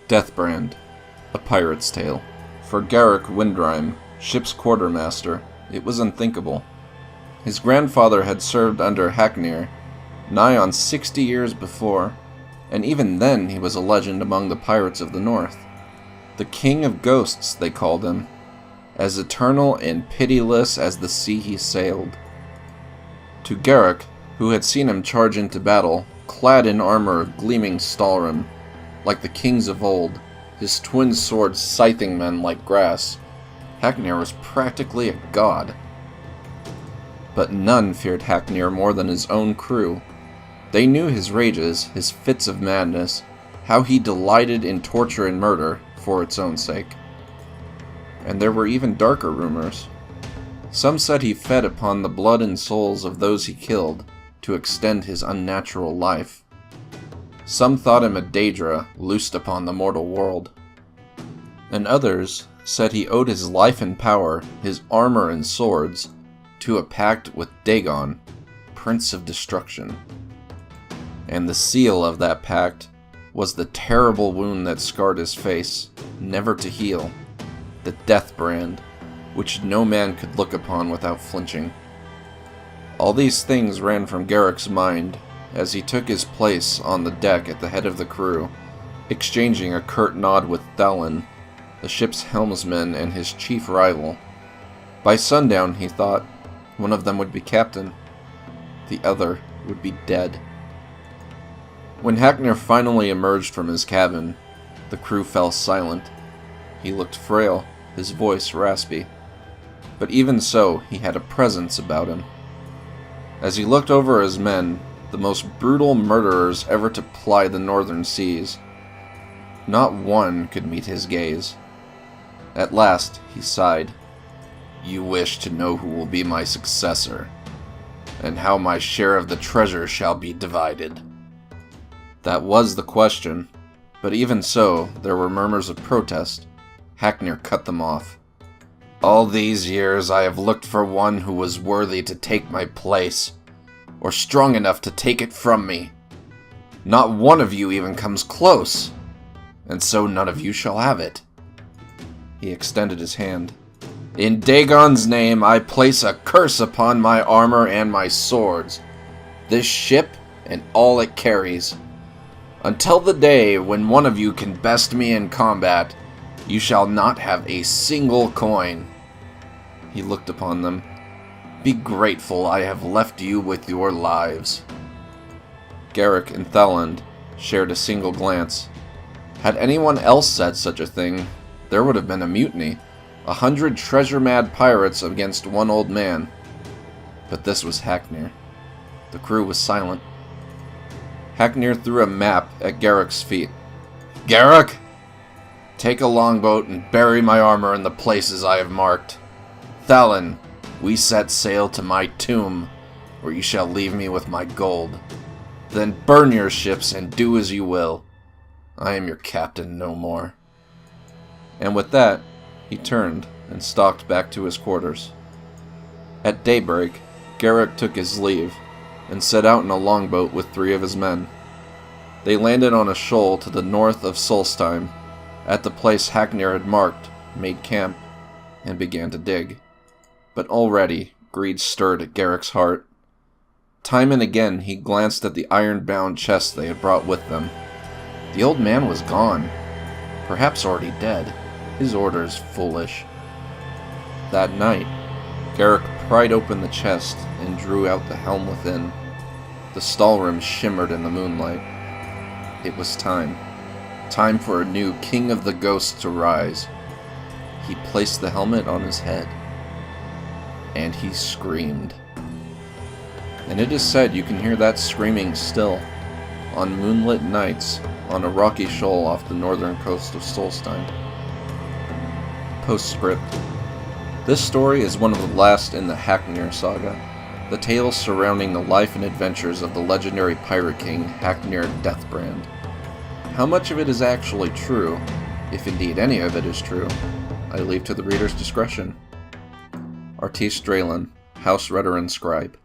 Deathbrand, A Pirate's Tale. For Garrick Windrime, ship's quartermaster, it was unthinkable. His grandfather had served under Haknir, nigh on 60 years before, and even then he was a legend among the pirates of the north. The King of Ghosts, they called him, as eternal and pitiless as the sea he sailed. To Garrick, who had seen him charge into battle, clad in armor of gleaming stalrim, like the kings of old, his twin swords scything men like grass, Haknir was practically a god. But none feared Haknir more than his own crew. They knew his rages, his fits of madness, how he delighted in torture and murder for its own sake. And there were even darker rumors. Some said he fed upon the blood and souls of those he killed to extend his unnatural life. Some thought him a Daedra loosed upon the mortal world. And others said he owed his life and power, his armor and swords, to a pact with Dagon, Prince of Destruction. And the seal of that pact was the terrible wound that scarred his face, never to heal, the Deathbrand, which no man could look upon without flinching. All these things ran from Garrick's mind as he took his place on the deck at the head of the crew, exchanging a curt nod with Thalin, the ship's helmsman and his chief rival. By sundown, he thought, one of them would be captain, the other would be dead. When Haknir finally emerged from his cabin, the crew fell silent. He looked frail, his voice raspy. But even so, he had a presence about him. As he looked over his men, the most brutal murderers ever to ply the northern seas, not one could meet his gaze. At last, he sighed. "You wish to know who will be my successor, and how my share of the treasure shall be divided." That was the question, but even so, there were murmurs of protest. Haknir cut them off. "All these years I have looked for one who was worthy to take my place, or strong enough to take it from me. Not one of you even comes close, and so none of you shall have it." He extended his hand. "In Dagon's name I place a curse upon my armor and my swords, this ship and all it carries. Until the day when one of you can best me in combat, you shall not have a single coin." He looked upon them. "Be grateful I have left you with your lives." Garrick and Thalin shared a single glance. Had anyone else said such a thing, there would have been a mutiny, 100 treasure-mad pirates against one old man. But this was Haknir. The crew was silent. Haknir threw a map at Garrick's feet. "Garrick, take a longboat and bury my armor in the places I have marked. Thalin, we set sail to my tomb, where you shall leave me with my gold. Then burn your ships and do as you will. I am your captain no more." And with that, he turned and stalked back to his quarters. At daybreak, Garrick took his leave and set out in a longboat with 3 of his men. They landed on a shoal to the north of Solstheim, at the place Haknir had marked, made camp, and began to dig. But already, greed stirred at Garrick's heart. Time and again he glanced at the iron-bound chest they had brought with them. The old man was gone, perhaps already dead. His orders foolish. That night, Garrick pried open the chest and drew out the helm within. The stahlrim shimmered in the moonlight. It was time. Time for a new King of the Ghosts to rise. He placed the helmet on his head. And he screamed. And it is said you can hear that screaming still, on moonlit nights, on a rocky shoal off the northern coast of Solstheim. Postscript. This story is one of the last in the Haknir saga, the tales surrounding the life and adventures of the legendary pirate king Haknir Deathbrand. How much of it is actually true, if indeed any of it is true, I leave to the reader's discretion. Artiste Draylen, House Rhetor and Scribe.